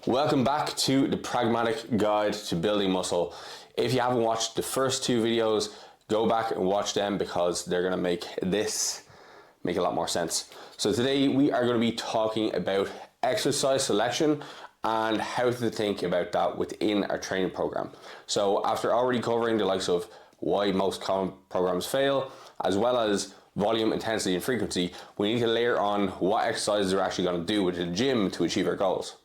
Welcome back to the Pragmatic Guide to Building Muscle. If you haven't watched the first two videos, go back and watch them because they're going to make this make a lot more sense. So today we are going to be talking about exercise selection and how to think about that within our training program. So after already covering the likes of why most common programs fail, as well as volume, intensity and frequency, we need to layer on what exercises we're actually going to do with the gym to achieve our goals.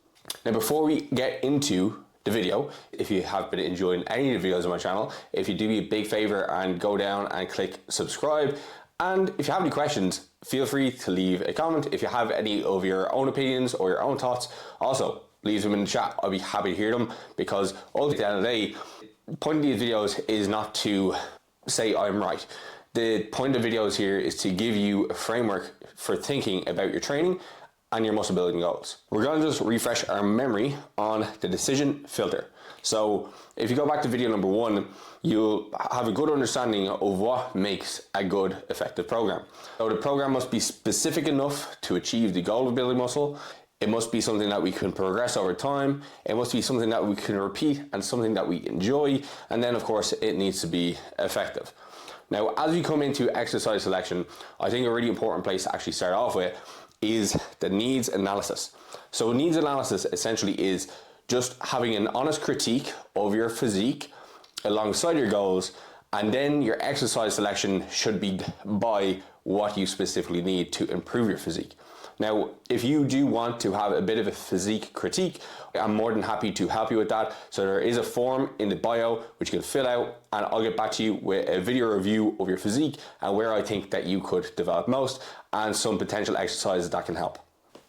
Now before we get into the video, if you have been enjoying any of the videos on my channel, if you do me a big favor and go down and click subscribe, and if you have any questions, feel free to leave a comment. If you have any of your own opinions or your own thoughts, also leave them in the chat. I'll be happy to hear them, because ultimately at the end of the day, the point of these videos is not to say I'm right. The point of videos here is to give you a framework for thinking about your training and your muscle building goals. We're going to just refresh our memory on the decision filter. So if you go back to video number 1, you'll have a good understanding of what makes a good, effective program. So the program must be specific enough to achieve the goal of building muscle. It must be something that we can progress over time. It must be something that we can repeat and something that we enjoy. And then of course it needs to be effective. Now, as we come into exercise selection, I think a really important place to actually start off with is the needs analysis. So needs analysis essentially is just having an honest critique of your physique alongside your goals, and then your exercise selection should be by what you specifically need to improve your physique. Now, if you do want to have a bit of a physique critique, I'm more than happy to help you with that. So there is a form in the bio which you can fill out, and I'll get back to you with a video review of your physique and where I think that you could develop most and some potential exercises that can help.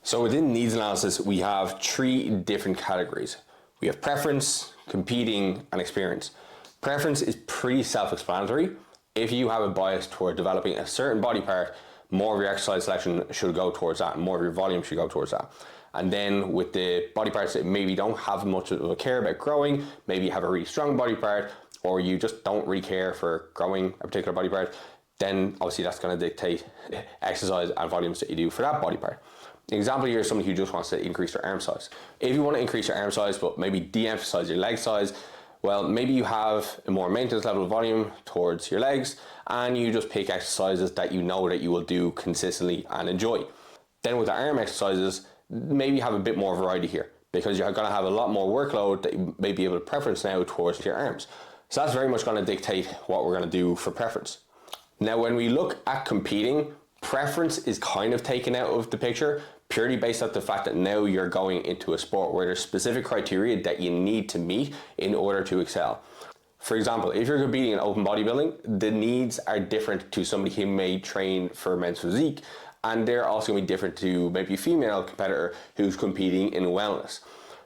So within needs analysis, we have 3 different categories. We have preference, competing, and experience. Preference is pretty self-explanatory. If you have a bias toward developing a certain body part, more of your exercise selection should go towards that, and more of your volume should go towards that. And then with the body parts that maybe don't have much of a care about growing, maybe you have a really strong body part, or you just don't really care for growing a particular body part, then obviously that's going to dictate exercise and volumes that you do for that body part. An example here is somebody who just wants to increase their arm size. If you want to increase your arm size but maybe de-emphasize your leg size, well, maybe you have a more maintenance level of volume towards your legs, and you just pick exercises that you know that you will do consistently and enjoy. Then with the arm exercises, maybe you have a bit more variety here, because you're going to have a lot more workload that you may be able to preference now towards your arms. So that's very much going to dictate what we're going to do for preference. Now, when we look at competing, preference is kind of taken out of the picture, purely based on the fact that now you're going into a sport where there's specific criteria that you need to meet in order to excel. For example, if you're competing in open bodybuilding, the needs are different to somebody who may train for men's physique, and they're also going to be different to maybe a female competitor who's competing in wellness.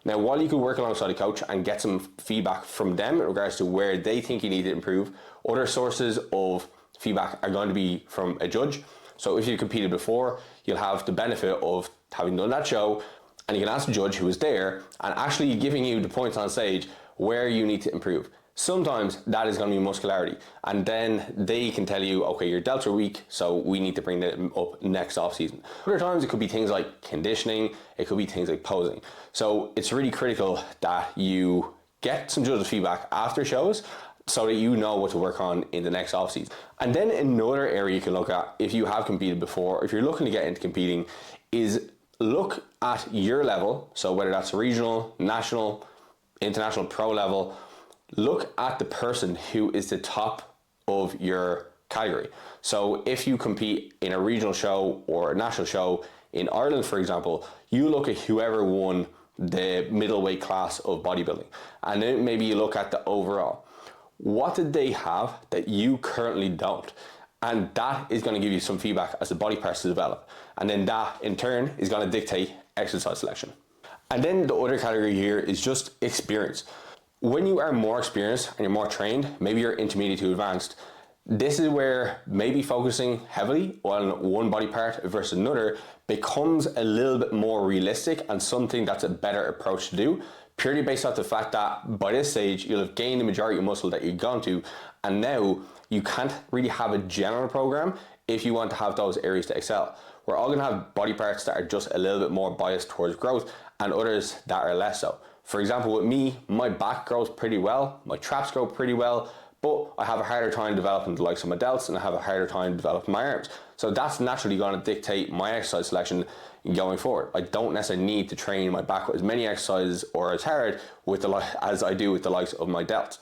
Now, while you could work alongside a coach and get some feedback from them in regards to where they think you need to improve, other sources of feedback are going to be from a judge. So if you competed before, you'll have the benefit of having done that show, and you can ask the judge who was there and actually giving you the points on stage where you need to improve. Sometimes that is going to be muscularity, and then they can tell you, okay, your delts are weak, so we need to bring them up next off season. Other times it could be things like conditioning, it could be things like posing. So it's really critical that you get some judge's feedback after shows, so that you know what to work on in the next off season. And then another area you can look at, if you have competed before, if you're looking to get into competing, is look at your level. So whether that's regional, national, international, pro level, look at the person who is the top of your category. So if you compete in a regional show or a national show in Ireland, for example, you look at whoever won the middleweight class of bodybuilding, and then maybe you look at the overall. What did they have that you currently don't? And that is going to give you some feedback as the body parts develop. And then that in turn is going to dictate exercise selection. And then the other category here is just experience. When you are more experienced and you're more trained, maybe you're intermediate to advanced, this is where maybe focusing heavily on one body part versus another becomes a little bit more realistic and something that's a better approach to do, purely based off the fact that by this stage you'll have gained the majority of muscle that you've gone to, and now you can't really have a general program if you want to have those areas to excel. We're all going to have body parts that are just a little bit more biased towards growth, and others that are less so. For example, with me, my back grows pretty well, my traps grow pretty well, but I have a harder time developing the likes of my delts, and I have a harder time developing my arms. So that's naturally going to dictate my exercise selection going forward. I don't necessarily need to train my back with as many exercises or as hard as I do with the likes of my delts.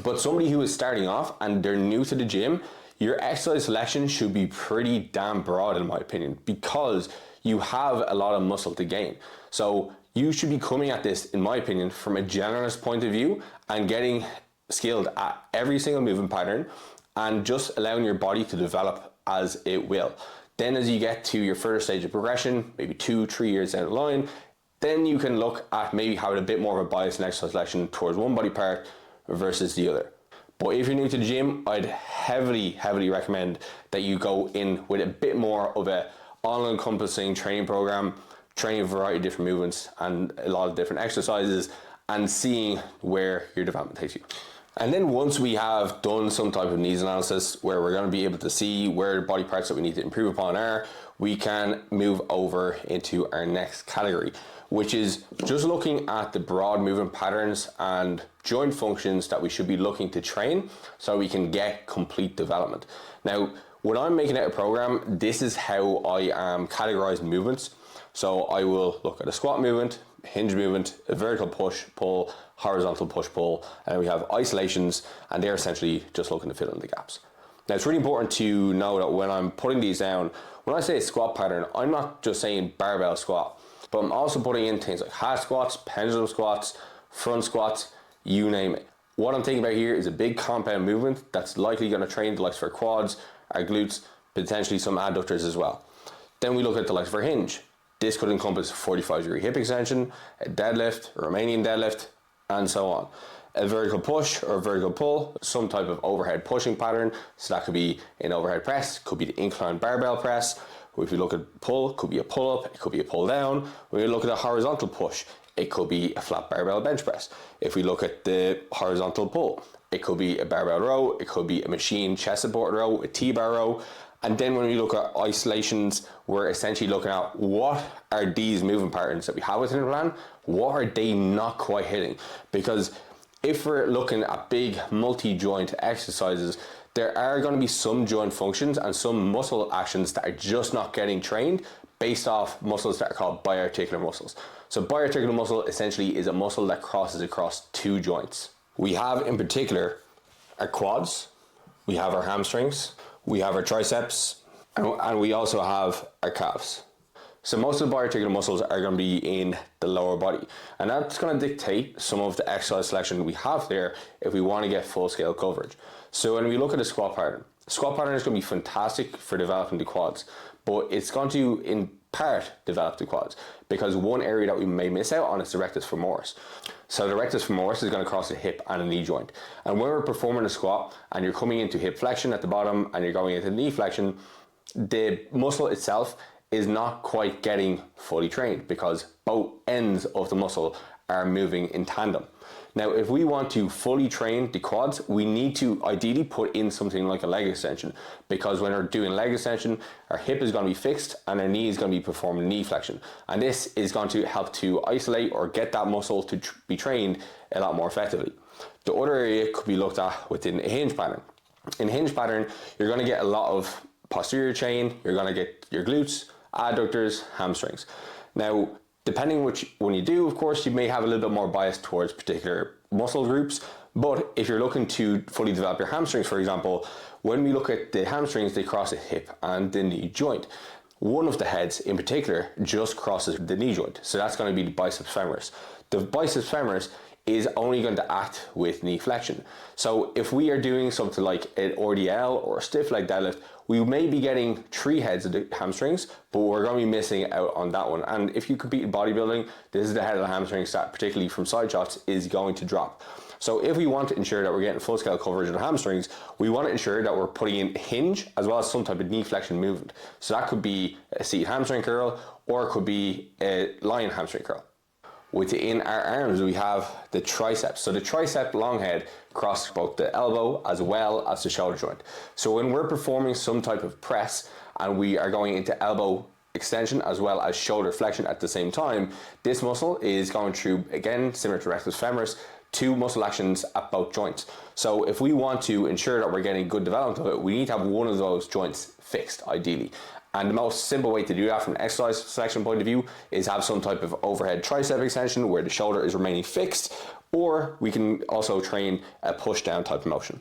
But somebody who is starting off and they're new to the gym, your exercise selection should be pretty damn broad in my opinion, because you have a lot of muscle to gain. So you should be coming at this, in my opinion, from a generalist point of view and getting skilled at every single movement pattern and just allowing your body to develop as it will. Then as you get to your further stage of progression, maybe 2-3 years down the line, then you can look at maybe having a bit more of a bias in exercise selection towards one body part versus the other. But if you're new to the gym, I'd heavily recommend that you go in with a bit more of a all-encompassing training program, training a variety of different movements and a lot of different exercises, and seeing where your development takes you. And then once we have done some type of needs analysis where we're going to be able to see where body parts that we need to improve upon are, we can move over into our next category, which is just looking at the broad movement patterns and joint functions that we should be looking to train so we can get complete development. Now, when I'm making out a program, this is how I am categorizing movements. So I will look at a squat movement, hinge movement, a vertical push, pull, horizontal push, pull, and we have isolations, and they're essentially just looking to fill in the gaps. Now it's really important to know that when I'm putting these down, when I say squat pattern, I'm not just saying barbell squat, but I'm also putting in things like half squats, pendulum squats, front squats, you name it. What I'm thinking about here is a big compound movement that's likely going to train the likes of our quads, our glutes, potentially some adductors as well. Then we look at the likes of our hinge. This could encompass a 45-degree hip extension, a deadlift, a Romanian deadlift, and so on. A vertical push or vertical pull, some type of overhead pushing pattern. So that could be an overhead press, could be the incline barbell press. If we look at pull, it could be a pull up, it could be a pull down. When we look at a horizontal push, it could be a flat barbell bench press. If we look at the horizontal pull, it could be a barbell row, it could be a machine chest support row, a T-bar row. And then when we look at isolations, we're essentially looking at what are these movement patterns that we have within the plan, what are they not quite hitting? Because if we're looking at big multi-joint exercises, there are going to be some joint functions and some muscle actions that are just not getting trained based off muscles that are called biarticular muscles. So biarticular muscle essentially is a muscle that crosses across two joints. We have in particular our quads, we have our hamstrings, we have our triceps, and we also have our calves. So most of the biarticular muscles are going to be in the lower body, and that's going to dictate some of the exercise selection we have there if we want to get full scale coverage. So when we look at the squat pattern is going to be fantastic for developing the quads, but it's going to in part develop the quads because one area that we may miss out on is the rectus femoris. So the rectus femoris is going to cross a hip and a knee joint, and when we're performing a squat and you're coming into hip flexion at the bottom and you're going into knee flexion, the muscle itself is not quite getting fully trained because both ends of the muscle are moving in tandem. Now, if we want to fully train the quads, we need to ideally put in something like a leg extension, because when we're doing leg extension, our hip is going to be fixed and our knee is going to be performing knee flexion. And this is going to help to isolate or get that muscle to be trained a lot more effectively. The other area could be looked at within a hinge pattern. In a hinge pattern, you're going to get a lot of posterior chain, you're going to get your glutes, adductors, hamstrings. Now, depending which one you do, of course, you may have a little bit more bias towards particular muscle groups. But if you're looking to fully develop your hamstrings, for example, when we look at the hamstrings, they cross the hip and the knee joint. One of the heads in particular just crosses the knee joint. So that's going to be the biceps femoris. The biceps femoris is only going to act with knee flexion. So if we are doing something like an RDL or a stiff leg deadlift, we may be getting 3 heads of the hamstrings, but we're going to be missing out on that one. And if you compete in bodybuilding, this is the head of the hamstrings that, particularly from side shots, is going to drop. So if we want to ensure that we're getting full scale coverage of the hamstrings, we want to ensure that we're putting in hinge as well as some type of knee flexion movement. So that could be a seated hamstring curl, or it could be a lying hamstring curl. Within our arms, we have the triceps. So the tricep long head crosses both the elbow as well as the shoulder joint. So when we're performing some type of press and we are going into elbow extension as well as shoulder flexion at the same time, this muscle is going through, again, similar to rectus femoris, two muscle actions at both joints. So if we want to ensure that we're getting good development of it, we need to have one of those joints fixed, ideally. And the most simple way to do that from an exercise selection point of view is have some type of overhead tricep extension where the shoulder is remaining fixed, or we can also train a push down type of motion.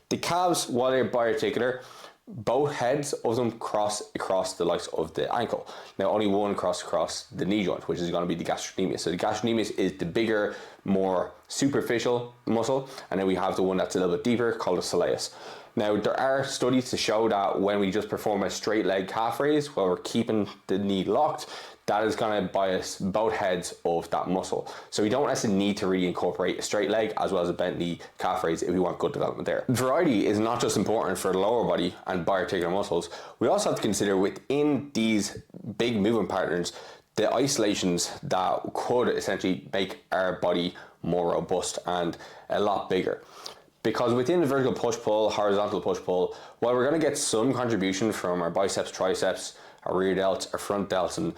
The calves, while they're biarticular, both heads of them cross across the likes of the ankle. Now only one cross across the knee joint, which is going to be the gastrocnemius. So the gastrocnemius is the bigger, more superficial muscle, and then we have the one that's a little bit deeper called the soleus. Now there are studies to show that when we just perform a straight leg calf raise while we're keeping the knee locked, that is going to bias both heads of that muscle. So we don't necessarily need to really incorporate a straight leg as well as a bent knee calf raise if we want good development there. Variety is not just important for the lower body and biarticular muscles. We also have to consider within these big movement patterns, the isolations that could essentially make our body more robust and a lot bigger. Because within the vertical push-pull, horizontal push-pull, while we're going to get some contribution from our biceps, triceps, our rear delts, our front delts, and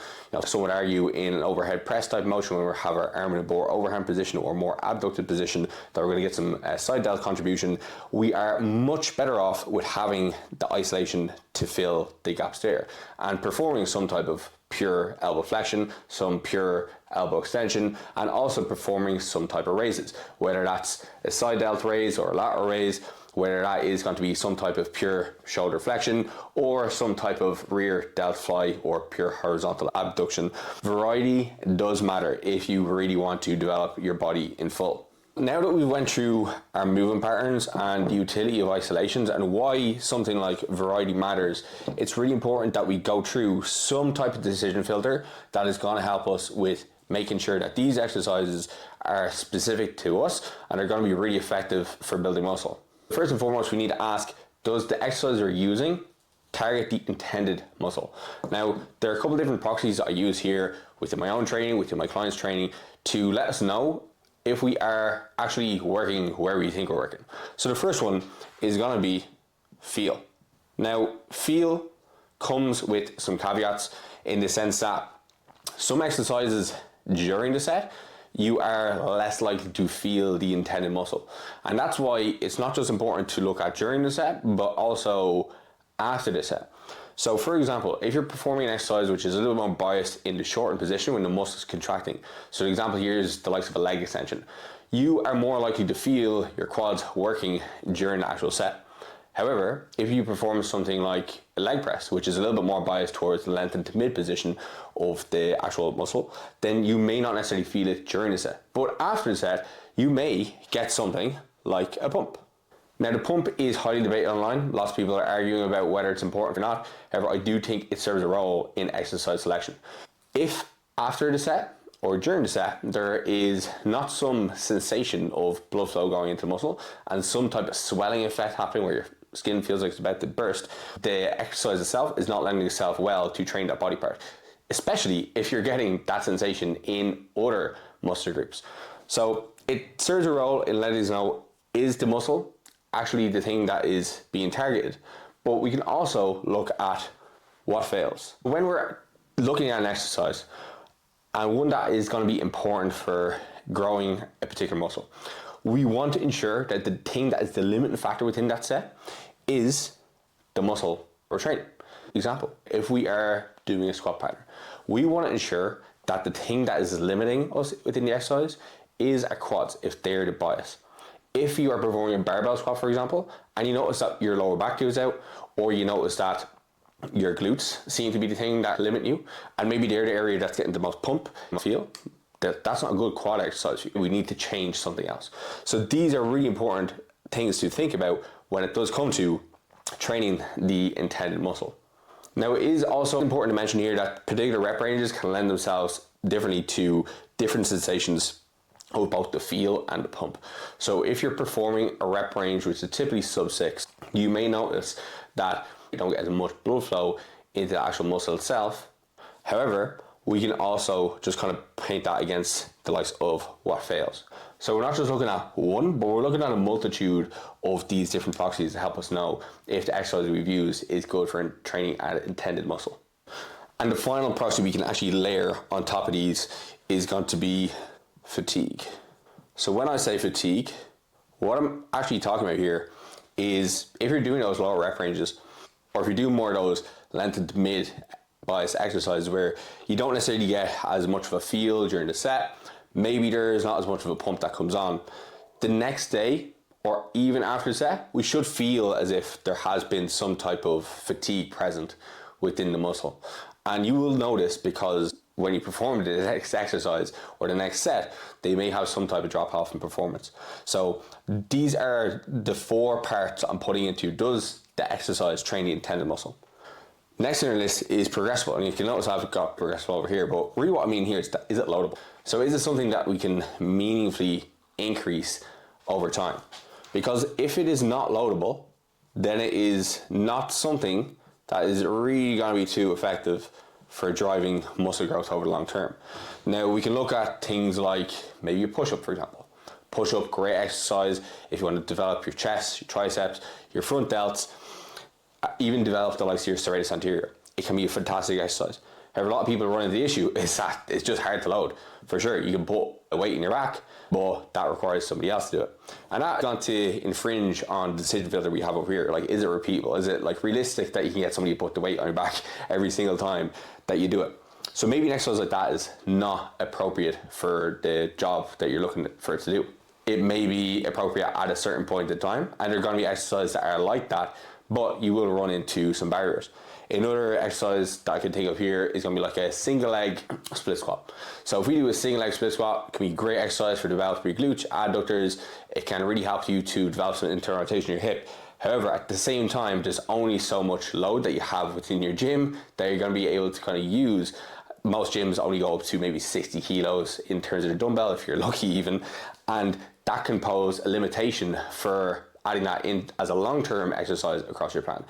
some would argue in an overhead press type motion when we have our arm in a more overhand position or more abducted position that we're going to get some side delt contribution, we are much better off with having the isolation to fill the gaps there and performing some type of pure elbow flexion, some pure elbow extension, and also performing some type of raises, whether that's a side delt raise or a lateral raise, whether that is going to be some type of pure shoulder flexion or some type of rear delt fly or pure horizontal abduction. Variety does matter if you really want to develop your body in full. Now that we went through our movement patterns and the utility of isolations and why something like variety matters, it's really important that we go through some type of decision filter that is going to help us with making sure that these exercises are specific to us and are going to be really effective for building muscle. First and foremost, we need to ask, does the exercise we're using target the intended muscle? Now, there are a couple of different proxies I use here within my own training, within my clients' training, to let us know if we are actually working where we think we're working. So the first one is going to be feel. Now, feel comes with some caveats in the sense that some exercises during the set, you are less likely to feel the intended muscle. And that's why it's not just important to look at during the set, but also after the set. So for example, if you're performing an exercise which is a little more biased in the shortened position when the muscle is contracting, so the example here is the likes of a leg extension, you are more likely to feel your quads working during the actual set. However, if you perform something like a leg press, which is a little bit more biased towards the lengthened to mid position of the actual muscle, then you may not necessarily feel it during the set. But after the set, you may get something like a pump. Now, the pump is highly debated online. Lots of people are arguing about whether it's important or not. However, I do think it serves a role in exercise selection. If after the set or during the set, there is not some sensation of blood flow going into the muscle and some type of swelling effect happening where your skin feels like it's about to burst, the exercise itself is not lending itself well to train that body part, especially if you're getting that sensation in other muscle groups. So it serves a role in letting us know, is the muscle actually the thing that is being targeted? But we can also look at what fails. When we're looking at an exercise, and one that is going to be important for growing a particular muscle, we want to ensure that the thing that is the limiting factor within that set is the muscle we're training. Example, if we are doing a squat pattern, we want to ensure that the thing that is limiting us within the exercise is our quads, if they're the bias. If you are performing a barbell squat, for example, and you notice that your lower back goes out, or you notice that your glutes seem to be the thing that limit you, and maybe they're the area that's getting the most pump feel, that's not a good quad exercise. We need to change something else. So these are really important things to think about when it does come to training the intended muscle. Now, it is also important to mention here that particular rep ranges can lend themselves differently to different sensations of both the feel and the pump. So if you're performing a rep range which is typically sub 6, you may notice that you don't get as much blood flow into the actual muscle itself. However, we can also just kind of paint that against the likes of what fails. So we're not just looking at one, but we're looking at a multitude of these different proxies to help us know if the exercise we've used is good for training an intended muscle. And the final process we can actually layer on top of these is going to be fatigue. So when I say fatigue, what I'm actually talking about here is if you're doing those lower rep ranges, or if you're doing more of those lengthened mid bias exercises where you don't necessarily get as much of a feel during the set, maybe there's not as much of a pump that comes on. The next day, or even after the set, we should feel as if there has been some type of fatigue present within the muscle. And you will notice, because when you perform the next exercise or the next set, they may have some type of drop off in performance. So these are the 4 parts I'm putting into does the exercise train the intended muscle. Next on the list is progressible, and you can notice I've got progressible over here, but really what I mean here is that, is it loadable? So is it something that we can meaningfully increase over time? Because if it is not loadable, then it is not something that is really going to be too effective for driving muscle growth over the long term. Now we can look at things like maybe a push-up, for example. Push-up, great exercise if you want to develop your chest, your triceps, your front delts, even develop the likes of your serratus anterior. It can be a fantastic exercise. However, a lot of people run into the issue is that it's just hard to load. For sure, you can put a weight in your back, but that requires somebody else to do it. And that's going to infringe on the decision filter we have over here. Like, is it repeatable? Is it like realistic that you can get somebody to put the weight on your back every single time that you do it? So maybe an exercise like that is not appropriate for the job that you're looking for it to do. It may be appropriate at a certain point in time, and there are going to be exercises that are like that, but you will run into some barriers. Another exercise that I can think of here is going to be like a single leg split squat. So if we do a single leg split squat, it can be a great exercise for developing your glutes, adductors. It can really help you to develop some internal rotation in your hip. However, at the same time, there's only so much load that you have within your gym that you're going to be able to kind of use. Most gyms only go up to maybe 60 kilos in terms of the dumbbell, if you're lucky even. And that can pose a limitation for adding that in as a long-term exercise across your plan.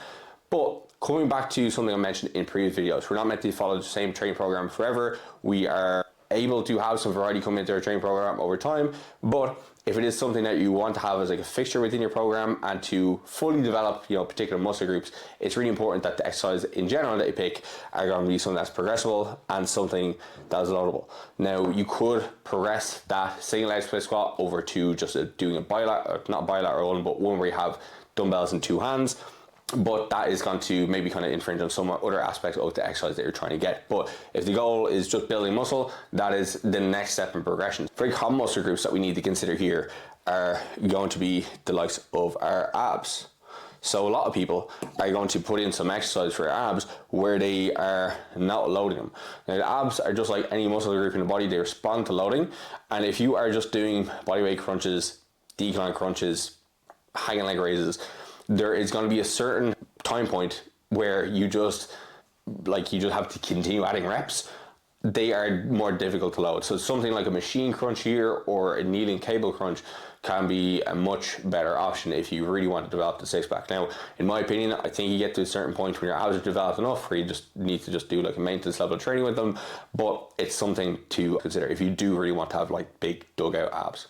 But coming back to something I mentioned in previous videos, we're not meant to follow the same training program forever. We are able to have some variety come into our training program over time, but if it is something that you want to have as like a fixture within your program and to fully develop, particular muscle groups, it's really important that the exercise in general that you pick are going to be something that's progressible and something that is loadable. Now, you could progress that single leg split squat over to just doing a not bilateral one, but one where you have dumbbells in 2 hands. But that is going to maybe kind of infringe on some other aspects of the exercise that you're trying to get. But if the goal is just building muscle, that is the next step in progression. Very common muscle groups that we need to consider here are going to be the likes of our abs. So a lot of people are going to put in some exercise for our abs where they are not loading them. Now, the abs are just like any muscle group in the body. They respond to loading. And if you are just doing bodyweight crunches, decline crunches, hanging leg raises, there is going to be a certain time point where you just have to continue adding reps. They are more difficult to load. So something like a machine crunch here or a kneeling cable crunch can be a much better option if you really want to develop the six pack. Now, in my opinion, I think you get to a certain point when your abs are developed enough where you just need to just do like a maintenance level of training with them, but it's something to consider if you do really want to have like big dugout abs.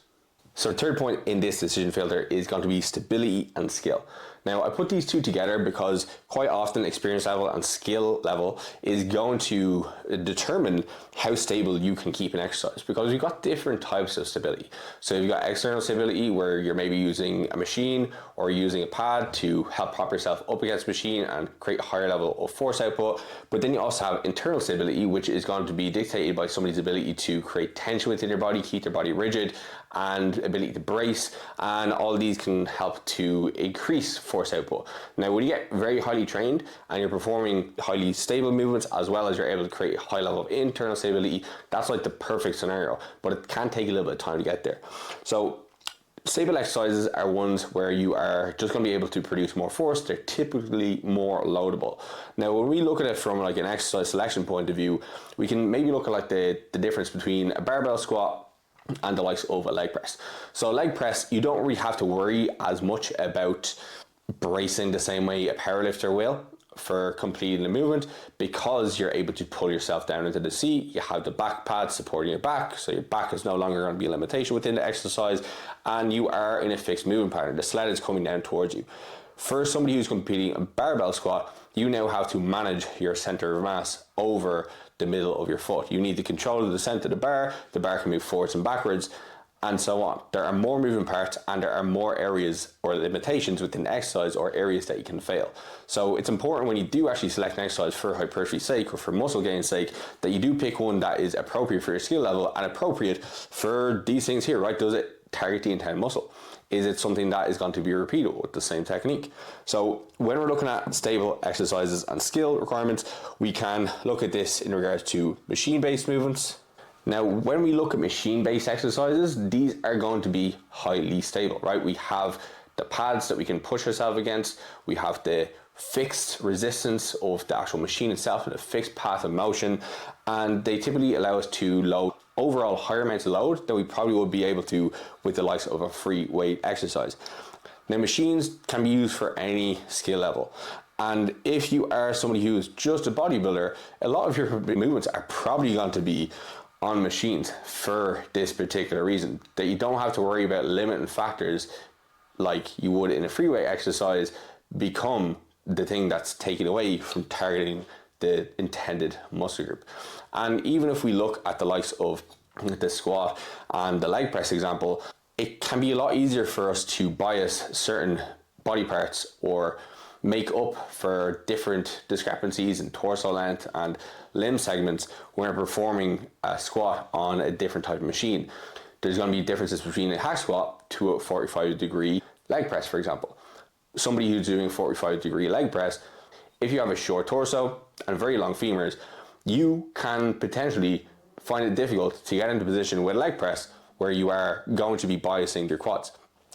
So the third point in this decision filter is going to be stability and skill. Now, I put these two together because quite often experience level and skill level is going to determine how stable you can keep an exercise, because you've got different types of stability. So you've got external stability where you're maybe using a machine or using a pad to help prop yourself up against the machine and create a higher level of force output. But then you also have internal stability, which is going to be dictated by somebody's ability to create tension within their body, keep their body rigid, and ability to brace, and all these can help to increase force output. Now, when you get very highly trained and you're performing highly stable movements as well as you're able to create a high level of internal stability, that's like the perfect scenario, but it can take a little bit of time to get there. So stable exercises are ones where you are just going to be able to produce more force. They're typically more loadable. Now, when we look at it from like an exercise selection point of view, we can maybe look at like the difference between a barbell squat and the likes of a leg press. So a leg press, you don't really have to worry as much about bracing the same way a powerlifter will for completing the movement, because you're able to pull yourself down into the seat. You have the back pad supporting your back, so your back is no longer going to be a limitation within the exercise, and you are in a fixed movement pattern. The sled is coming down towards you. For somebody who's competing a barbell squat, you now have to manage your center of mass over the middle of your foot. You need to control the descent of the bar can move forwards and backwards, and so on. There are more moving parts and there are more areas or limitations within the exercise or areas that you can fail. So it's important when you do actually select an exercise for hypertrophy's sake or for muscle gain's sake that you do pick one that is appropriate for your skill level and appropriate for these things here, right? Does it target the intended muscle? Is it something that is going to be repeatable with the same technique? So when we're looking at stable exercises and skill requirements, we can look at this in regards to machine-based movements. Now, when we look at machine-based exercises, these are going to be highly stable, right? We have the pads that we can push ourselves against. We have the fixed resistance of the actual machine itself and a fixed path of motion. And they typically allow us to load overall higher amounts of load than we probably would be able to with the likes of a free weight exercise. Now, machines can be used for any skill level. And if you are somebody who is just a bodybuilder, a lot of your movements are probably going to be on machines for this particular reason, that you don't have to worry about limiting factors like you would in a free weight exercise become the thing that's taken away from targeting the intended muscle group. And even if we look at the likes of the squat and the leg press example, it can be a lot easier for us to bias certain body parts or make up for different discrepancies in torso length and limb segments when we're performing a squat on a different type of machine. There's going to be differences between a hack squat to a 45-degree leg press, for example. Somebody who's doing 45-degree leg press, if you have a short torso and very long femurs, you can potentially find it difficult to get into position with a leg press where you are going to be biasing your quads.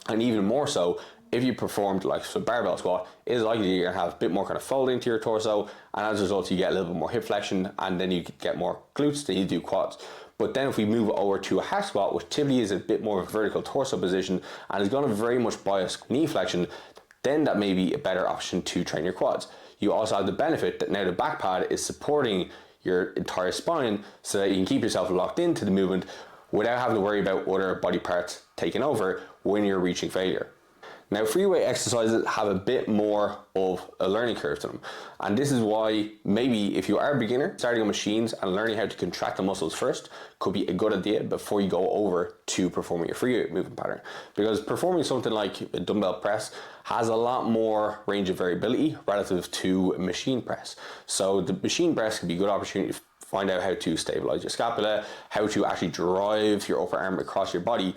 And even more so, if you performed like a barbell squat, it is likely you're going to have a bit more kind of folding to your torso, and as a result you get a little bit more hip flexion, and then you get more glutes than you do quads. But then if we move over to a hack squat, which typically is a bit more of a vertical torso position and is going to very much bias knee flexion, then that may be a better option to train your quads. You also have the benefit that now the back pad is supporting your entire spine so that you can keep yourself locked into the movement without having to worry about other body parts taking over when you're reaching failure. Now, free weight exercises have a bit more of a learning curve to them. And this is why maybe if you are a beginner, starting on machines and learning how to contract the muscles first could be a good idea before you go over to performing a free weight movement pattern. Because performing something like a dumbbell press has a lot more range of variability relative to a machine press. So the machine press can be a good opportunity to find out how to stabilize your scapula, how to actually drive your upper arm across your body,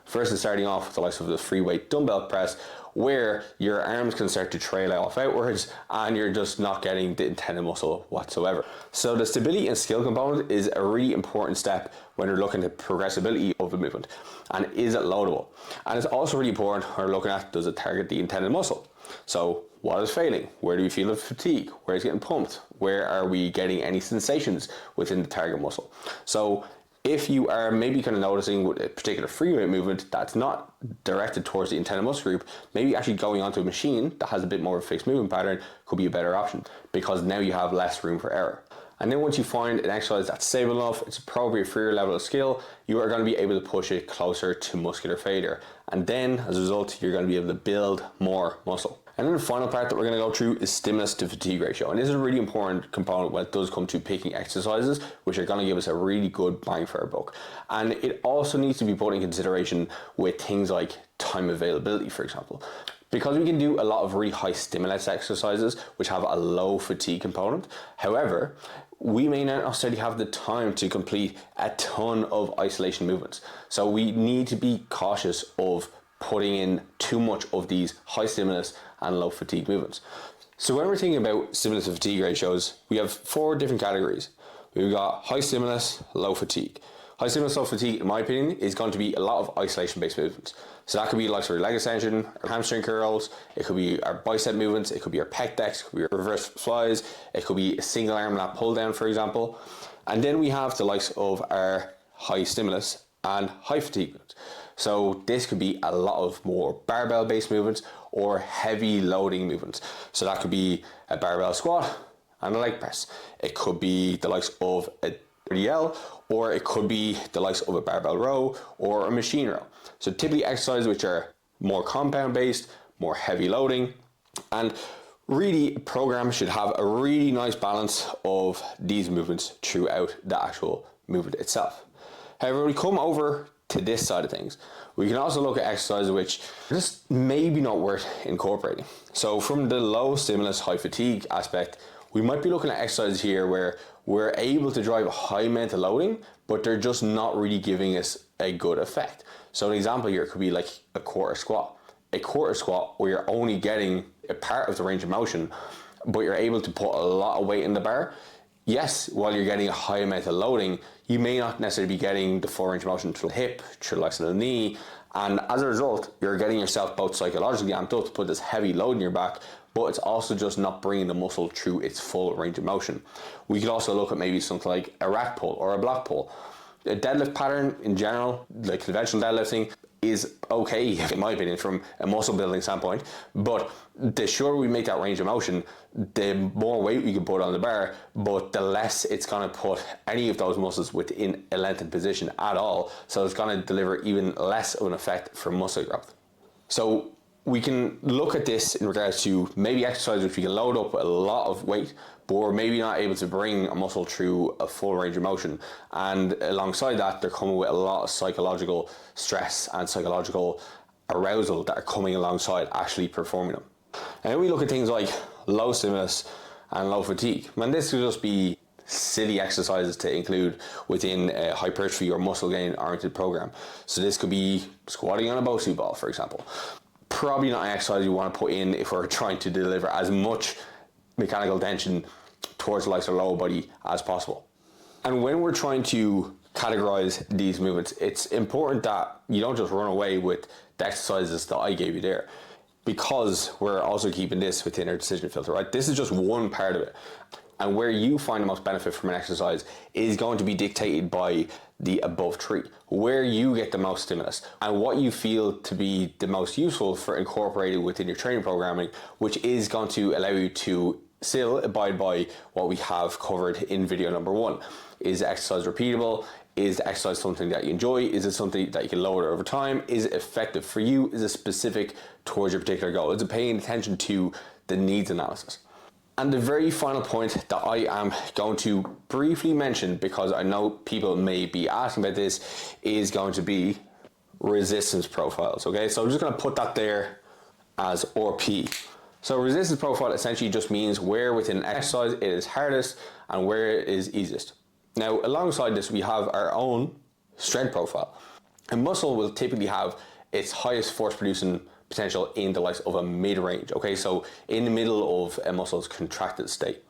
versus starting off with the likes of the free weight dumbbell press, where your arms can start to trail off outwards and you're just not getting the intended muscle whatsoever. So the stability and skill component is a really important step when you're looking at progressibility of the movement. And is it loadable? And it's also really important when we're looking at, does it target the intended muscle? So what is failing? Where do we feel the fatigue? Where is it getting pumped? Where are we getting any sensations within the target muscle? So if you are maybe kind of noticing with a particular free weight movement that's not directed towards the intended muscle group, maybe actually going onto a machine that has a bit more of a fixed movement pattern could be a better option, because now you have less room for error. And then once you find an exercise that's stable enough, it's appropriate for your level of skill, you are going to be able to push it closer to muscular failure. And then as a result, you're going to be able to build more muscle. And then the final part that we're going to go through is stimulus to fatigue ratio. And this is a really important component when it does come to picking exercises, which are going to give us a really good bang for our buck. And it also needs to be put in consideration with things like time availability, for example. Because we can do a lot of really high stimulus exercises, which have a low fatigue component. However, we may not necessarily have the time to complete a ton of isolation movements. So we need to be cautious of putting in too much of these high stimulus and low fatigue movements. So when we're thinking about stimulus to fatigue ratios, we have 4 different categories. We've got high stimulus, low fatigue. High stimulus, low fatigue, in my opinion, is going to be a lot of isolation-based movements. So that could be like leg extension, our hamstring curls, it could be our bicep movements, it could be our pec decks, it could be our reverse flies, it could be a single arm lat pull down, for example. And then we have the likes of our high stimulus and high fatigue movements. So this could be a lot of more barbell based movements or heavy loading movements. So that could be a barbell squat and a leg press. It could be the likes of a RDL, or it could be the likes of a barbell row or a machine row. So typically exercises which are more compound based, more heavy loading, And really, a program should have a really nice balance of these movements throughout the actual movement itself. However, we come over to this side of things, we can also look at exercises which are just maybe not worth incorporating. So from the low stimulus, high fatigue aspect, we might be looking at exercises here where we're able to drive high mental loading, but they're just not really giving us a good effect. So an example here could be like a quarter squat. A quarter squat where you're only getting a part of the range of motion, but you're able to put a lot of weight in the bar. Yes, while you're getting a high amount of loading, you may not necessarily be getting the full range of motion to the hip, to the legs of the knee, and as a result, you're getting yourself both psychologically amped up to put this heavy load in your back, but it's also just not bringing the muscle through its full range of motion. We could also look at maybe something like a rack pull or a block pull. A deadlift pattern in general, like conventional deadlifting, is okay, in my opinion, from a muscle building standpoint, but the shorter we make that range of motion, the more weight we can put on the bar, but the less it's going to put any of those muscles within a lengthened position at all, so it's going to deliver even less of an effect for muscle growth. So we can look at this in regards to maybe exercise which we can load up a lot of weight, but we're maybe not able to bring a muscle through a full range of motion. And alongside that, they're coming with a lot of psychological stress and psychological arousal that are coming alongside actually performing them. And then we look at things like low stimulus and low fatigue. And this could just be silly exercises to include within a hypertrophy or muscle gain oriented program. So this could be squatting on a Bosu ball, for example. Probably not an exercise you want to put in if we're trying to deliver as much mechanical tension towards the likes of lower body as possible. And when we're trying to categorize these movements, it's important that you don't just run away with the exercises that I gave you there, because we're also keeping this within our decision filter, right? This is just one part of it. And where you find the most benefit from an exercise is going to be dictated by the above three, where you get the most stimulus and what you feel to be the most useful for incorporating within your training programming, which is going to allow you to still abide by what we have covered in video number 1. Is the exercise repeatable? Is the exercise something that you enjoy? Is it something that you can lower over time? Is it effective for you? Is it specific towards your particular goal? Is it paying attention to the needs analysis? And the very final point that I am going to briefly mention, because I know people may be asking about this, is going to be resistance profiles. Okay, so I'm just going to put that there as RP. So resistance profile essentially just means where within an exercise it is hardest and where it is easiest. Now, alongside this, we have our own strength profile. A muscle will typically have its highest force producing potential in the likes of a mid-range, okay? So in the middle of a muscle's contracted state.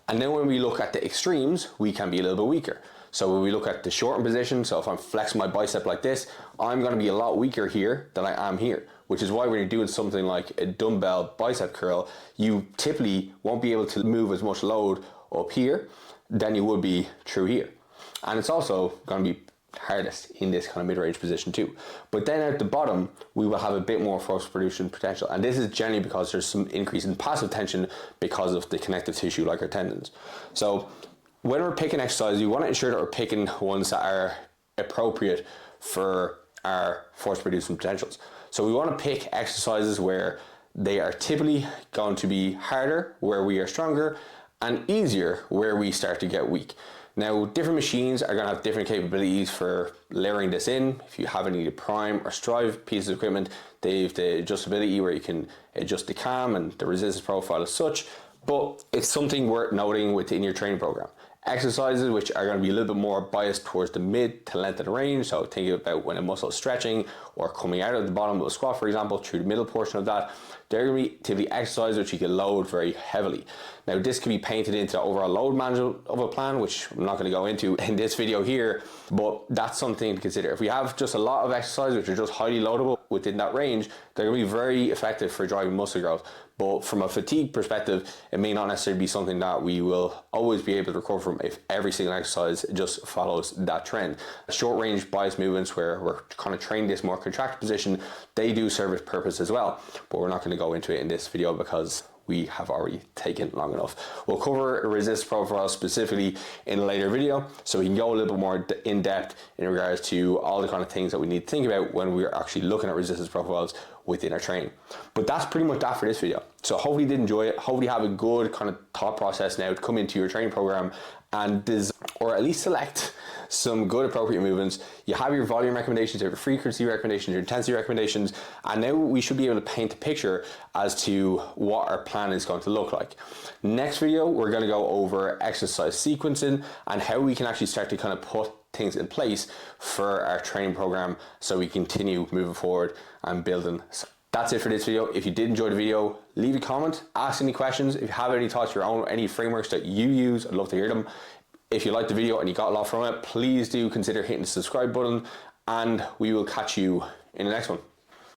And then when we look at the extremes, we can be a little bit weaker. So when we look at the shortened position, so if I'm flexing my bicep like this, I'm gonna be a lot weaker here than I am here, which is why when you're doing something like a dumbbell bicep curl, you typically won't be able to move as much load up here than you would be through here. And it's also gonna be hardest in this kind of mid-range position too. But then at the bottom, we will have a bit more force production potential. And this is generally because there's some increase in passive tension because of the connective tissue like our tendons. So when we're picking exercises, we want to ensure that we're picking ones that are appropriate for our force producing potentials. So we want to pick exercises where they are typically going to be harder, where we are stronger, and easier, where we start to get weak. Now, different machines are going to have different capabilities for layering this in. If you have any prime or strive pieces of equipment, they have the adjustability where you can adjust the cam and the resistance profile as such, but it's something worth noting within your training program. Exercises which are going to be a little bit more biased towards the mid to length of the range, so think about when a muscle is stretching or coming out of the bottom of a squat, for example, through the middle portion of that, they're going to be typically exercises which you can load very heavily. Now, this can be painted into the overall load management of a plan, which I'm not going to go into in this video here, but that's something to consider. If we have just a lot of exercises which are just highly loadable within that range, they're going to be very effective for driving muscle growth. But from a fatigue perspective, it may not necessarily be something that we will always be able to recover from if every single exercise just follows that trend. Short range bias movements where we're kind of training this more contracted position, they do serve its purpose as well. But we're not going to go into it in this video because we have already taken long enough. We'll cover resistance profiles specifically in a later video, so we can go a little bit more in depth in regards to all the kind of things that we need to think about when we're actually looking at resistance profiles within our training. But that's pretty much that for this video. So hopefully you did enjoy it. Hopefully you have a good kind of thought process now to come into your training program and or at least select some good appropriate movements. You have your volume recommendations, you have your frequency recommendations, your intensity recommendations, and now we should be able to paint a picture as to what our plan is going to look like. Next video, we're going to go over exercise sequencing and how we can actually start to kind of put things in place for our training program so we continue moving forward and building. That's it for this video. If you did enjoy the video, leave a comment, ask any questions. If you have any thoughts, your own, any frameworks that you use, I'd love to hear them. If you liked the video and you got a lot from it, please do consider hitting the subscribe button, and we will catch you in the next one.